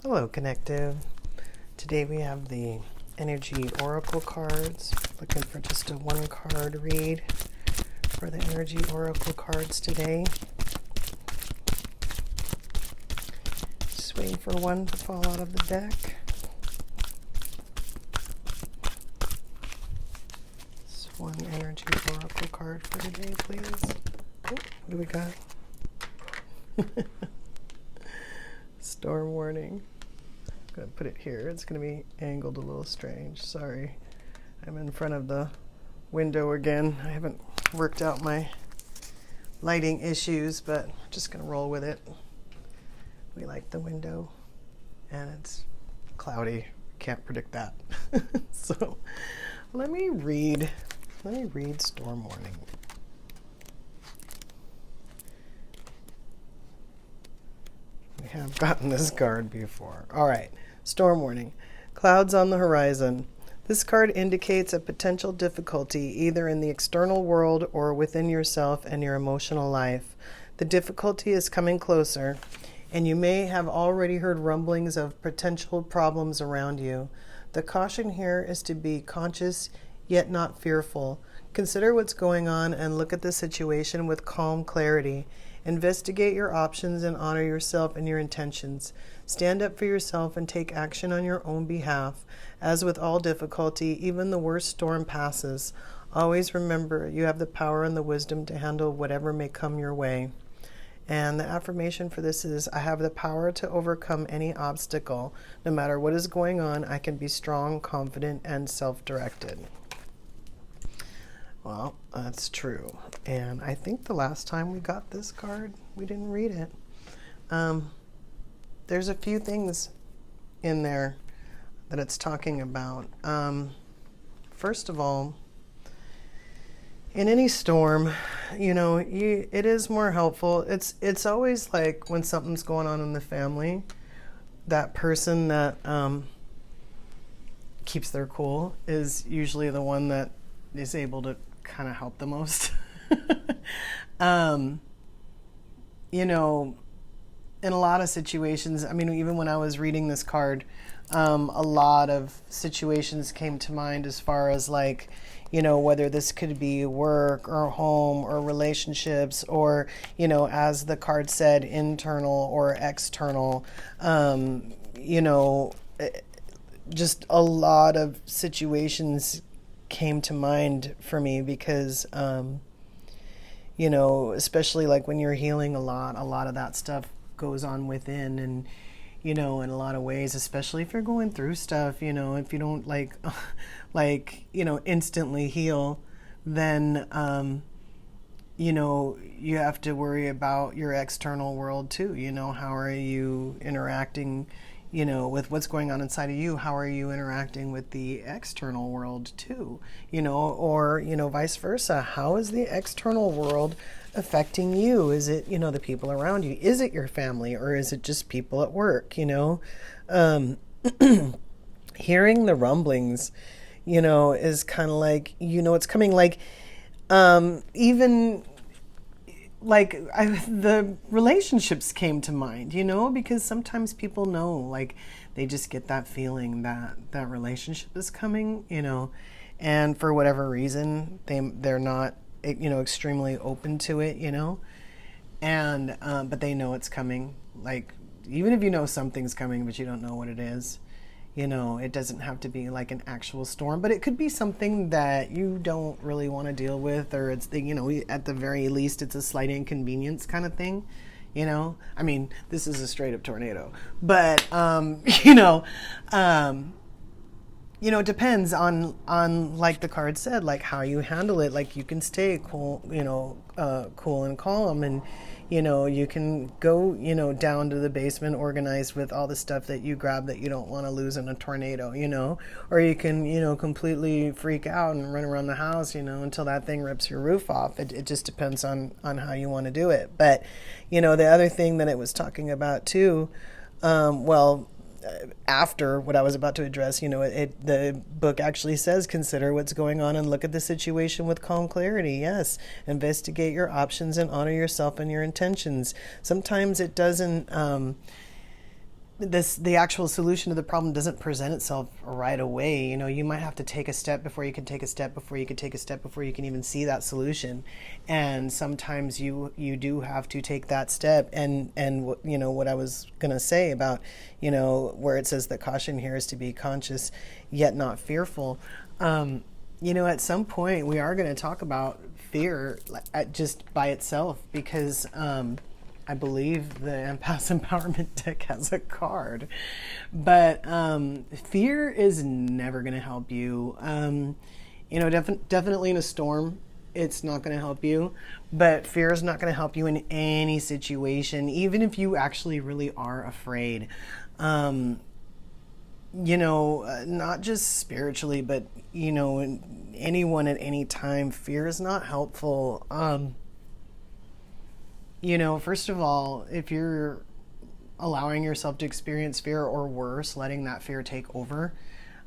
Hello, Connective. Today we have the Energy Oracle cards. Looking for just a one card read for the Energy Oracle cards today. Just waiting for one to fall out of the deck. Just one Energy Oracle card for today, please. Oh, what do we got? Storm warning. I'm going to put it here. It's going to be angled a little strange. Sorry. I'm in front of the window again. I haven't worked out my lighting issues, but I'm just going to roll with it. We like the window, and it's cloudy. Can't predict that. So let me read storm warning. We have gotten this card before. All right. Storm warning. Clouds on the horizon. This card indicates a potential difficulty either in the external world or within yourself and your emotional life. The difficulty is coming closer, and you may have already heard rumblings of potential problems around you. The caution here is to be conscious yet not fearful. Consider what's going on and look at the situation with calm clarity. Investigate your options and honor yourself and your intentions. Stand up for yourself and take action on your own behalf. As with all difficulty, even the worst storm passes. Always remember, you have the power and the wisdom to handle whatever may come your way. And the affirmation for this is, I have the power to overcome any obstacle. No matter what is going on, I can be strong, confident, and self-directed. Well, that's true. And I think the last time we got this card, we didn't read it. There's a few things in there that it's talking about. First of all, in any storm, it is more helpful. It's always like when something's going on in the family, that person that keeps their cool is usually the one that is able to kind of help the most. In a lot of situations, even when I was reading this card, a lot of situations came to mind as far as whether this could be work or home or relationships or, as the card said, internal or external, just a lot of situations came to mind for me because, especially like when you're healing a lot of that stuff goes on within, and in a lot of ways, especially if you're going through stuff, if you don't instantly heal, then you have to worry about your external world too. How are you interacting with what's going on inside of you? How are you interacting with the external world too? Or vice versa. How is the external world affecting you? Is it, the people around you? Is it your family, or is it just people at work? Hearing the rumblings, is kind of like, it's coming even the relationships came to mind, because sometimes people know, they just get that feeling that that relationship is coming, and for whatever reason, they're not, extremely open to it, and, but they know it's coming. Even if something's coming, but you don't know what it is, it doesn't have to be like an actual storm, but it could be something that you don't really want to deal with, or it's at the very least, it's a slight inconvenience kind of thing. This is a straight up tornado, but, it depends on like the card said, like how you handle it. You can stay cool, cool and calm, and you can go down to the basement organized with all the stuff that you grab that you don't want to lose in a tornado, or you can completely freak out and run around the house until that thing rips your roof off. It just depends on how you want to do it. But the other thing that it was talking about too, after what I was about to address, the book actually says, consider what's going on and look at the situation with calm clarity. Yes, investigate your options and honor yourself and your intentions. Sometimes it doesn't, the actual solution to the problem doesn't present itself right away. You might have to take a step before you can take a step before you can take a step before you can even see that solution. And sometimes you do have to take that step. And what I was gonna say about where it says that caution here is to be conscious yet not fearful. At some point we are going to talk about fear just by itself, because I believe the Empath Empowerment deck has a card. But fear is never going to help you. Definitely in a storm, it's not going to help you. But fear is not going to help you in any situation, even if you actually really are afraid. Not just spiritually, but, anyone at any time, fear is not helpful. First of all, if you're allowing yourself to experience fear, or worse, letting that fear take over,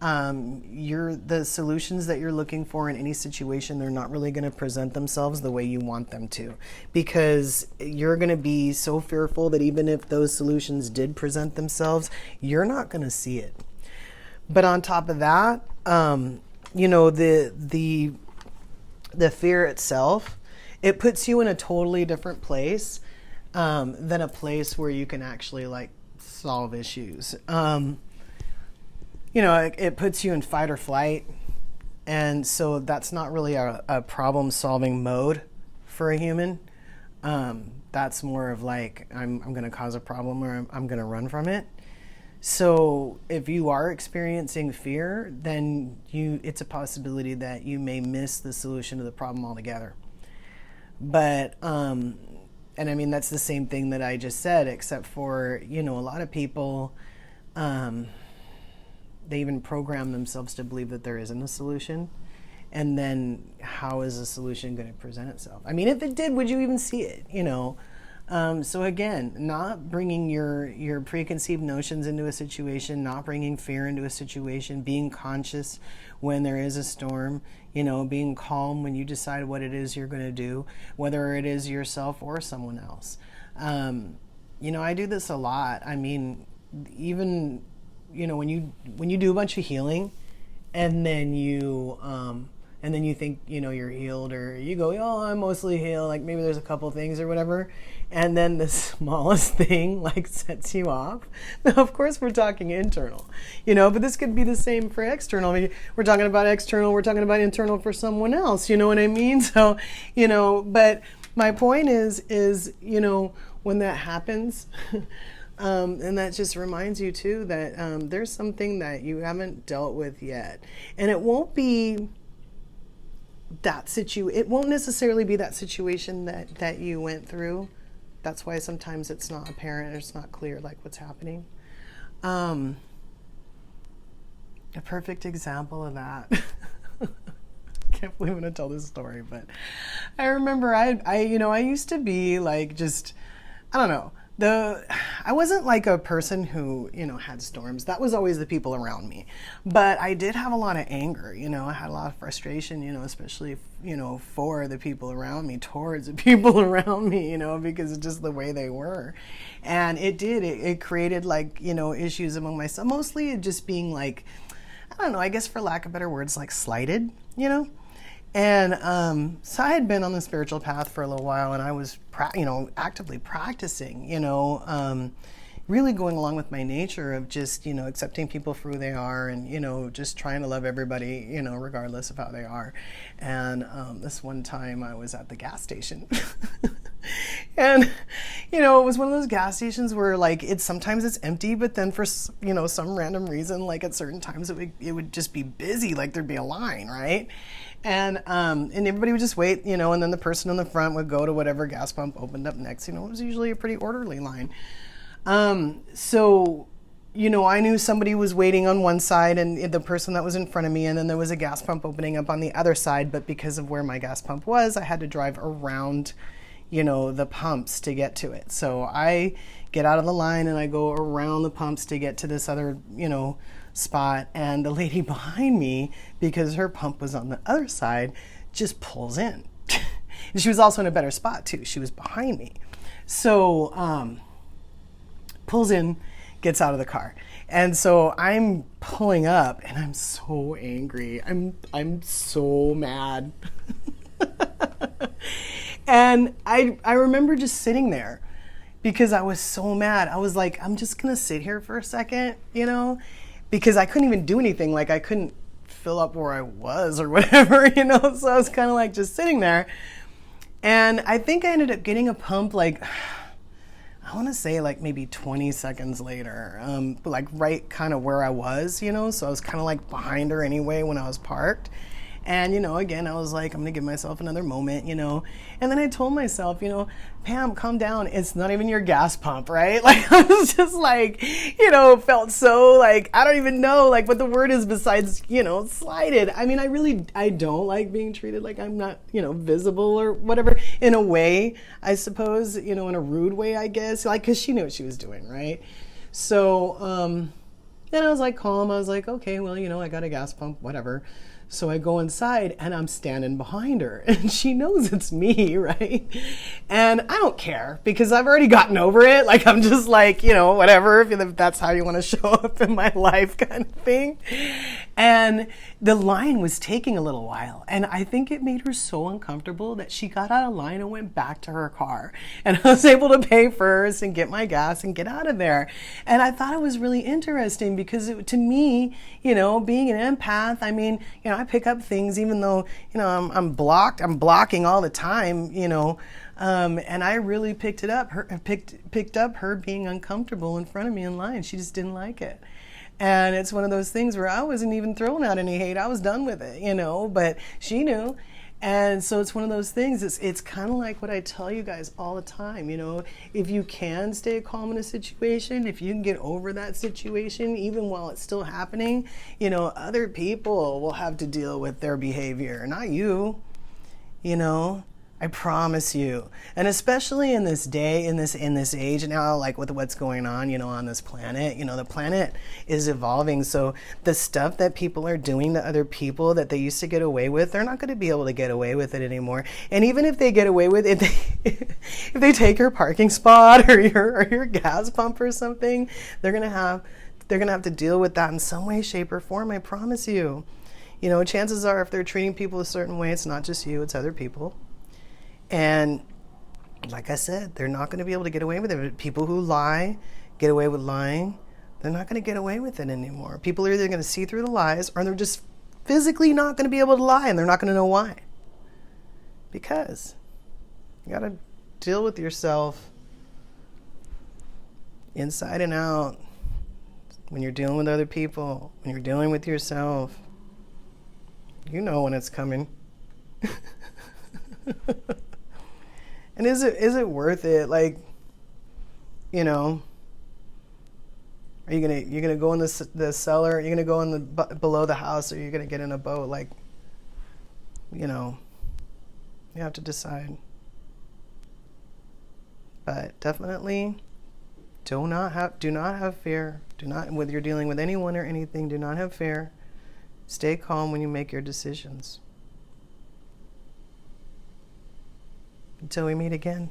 the solutions that you're looking for in any situation, they're not really going to present themselves the way you want them to, because you're going to be so fearful that even if those solutions did present themselves, you're not going to see it. But on top of that, the fear itself, it puts you in a totally different place than a place where you can actually solve issues. It puts you in fight or flight, and so that's not really a problem-solving mode for a human. That's more of I'm going to cause a problem, or I'm going to run from it. So if you are experiencing fear, then it's a possibility that you may miss the solution to the problem altogether. But, and I mean, that's the same thing that I just said, except for, a lot of people, they even program themselves to believe that there isn't a solution. And then how is a solution going to present itself? I mean, if it did, would you even see it? So again, not bringing your preconceived notions into a situation, not bringing fear into a situation, being conscious when there is a storm, being calm when you decide what it is you're going to do, whether it is yourself or someone else. I do this a lot. I mean, even, when you do a bunch of healing, and then you think, you're healed, or you go, oh, I'm mostly healed, maybe there's a couple things or whatever, and then the smallest thing sets you off. Now, of course, we're talking internal, but this could be the same for external. I mean, we're talking about external, we're talking about internal for someone else, you know what I mean? So, but my point is, when that happens, and that just reminds you too that there's something that you haven't dealt with yet, and it won't be it won't necessarily be that situation that you went through. That's why sometimes it's not apparent, or it's not clear what's happening. A perfect example of that. Can't believe I'm gonna tell this story, but I remember I used to be I don't know. I wasn't a person who, had storms. That was always the people around me. But I did have a lot of anger, I had a lot of frustration, especially, for the people around me, towards the people around me, because it's just the way they were. And it created issues among myself, mostly just being I don't know, I guess for lack of better words, slighted, And so I had been on the spiritual path for a little while, and I was, actively practicing, really going along with my nature of just, accepting people for who they are, and, just trying to love everybody, regardless of how they are. And this one time I was at the gas station. And, it was one of those gas stations where sometimes it's empty, but then for, some random reason, at certain times it would just be busy, there'd be a line, right? And everybody would just wait, and then the person in the front would go to whatever gas pump opened up next. It was usually a pretty orderly line. So, I knew somebody was waiting on one side, and the person that was in front of me, and then there was a gas pump opening up on the other side. But because of where my gas pump was, I had to drive around, the pumps to get to it. So I get out of the line and I go around the pumps to get to this other, spot, and the lady behind me, because her pump was on the other side, just pulls in. And she was also in a better spot too. She was behind me. So pulls in, gets out of the car. And so I'm pulling up and I'm so angry. I'm so mad. And I remember just sitting there because I was so mad. I was like, I'm just going to sit here for a second, you know, because I couldn't even do anything. Like I couldn't fill up where I was or whatever, you know. So I was kind of like just sitting there. And I think I ended up getting a pump like, I want to say like maybe 20 seconds later, like right kind of where I was, you know. So I was kind of like behind her anyway when I was parked. And, you know, again, I was like, I'm going to give myself another moment, you know. And then I told myself, you know, Pam, calm down. It's not even your gas pump, right? Like, I was just like, you know, felt so like, I don't even know like what the word is besides, you know, slighted. I mean, I don't like being treated like I'm not, you know, visible or whatever in a way, I suppose, you know, in a rude way, I guess, like, because she knew what she was doing, right? So, then I was like calm. I was like, okay, well, you know, I got a gas pump, whatever. So I go inside and I'm standing behind her and she knows it's me, right? And I don't care because I've already gotten over it. Like I'm just like, you know, whatever, if that's how you want to show up in my life kind of thing. And the line was taking a little while. And I think it made her so uncomfortable that she got out of line and went back to her car. And I was able to pay first and get my gas and get out of there. And I thought it was really interesting because to me, you know, being an empath, I mean, you know, I pick up things even though, you know, I'm blocking all the time, you know, and I really picked up her being uncomfortable in front of me in line. She just didn't like it. And it's one of those things where I wasn't even throwing out any hate. I was done with it, you know, but she knew. And so it's one of those things, it's kind of like what I tell you guys all the time, you know, if you can stay calm in a situation, if you can get over that situation, even while it's still happening, you know, other people will have to deal with their behavior, not you, you know. I promise you. And especially in this day, in this age now, like with what's going on, you know, on this planet, you know, the planet is evolving. So the stuff that people are doing to other people that they used to get away with, they're not going to be able to get away with it anymore. And even if they get away with it, if they take your parking spot or your gas pump or something, they're going to have to deal with that in some way, shape, or form. I promise you. You know, chances are if they're treating people a certain way, it's not just you, it's other people. And like I said, they're not going to be able to get away with it. People who lie, get away with lying, they're not going to get away with it anymore. People are either going to see through the lies or they're just physically not going to be able to lie and they're not going to know why. Because you got to deal with yourself inside and out when you're dealing with other people, when you're dealing with yourself. You know when it's coming. And is it worth it? Like, you know, are you gonna go in the cellar? Are you gonna go in the below the house? Or are you gonna get in a boat? Like, you know, you have to decide. But definitely, do not have fear. Do not, whether you're dealing with anyone or anything, do not have fear. Stay calm when you make your decisions. Until we meet again.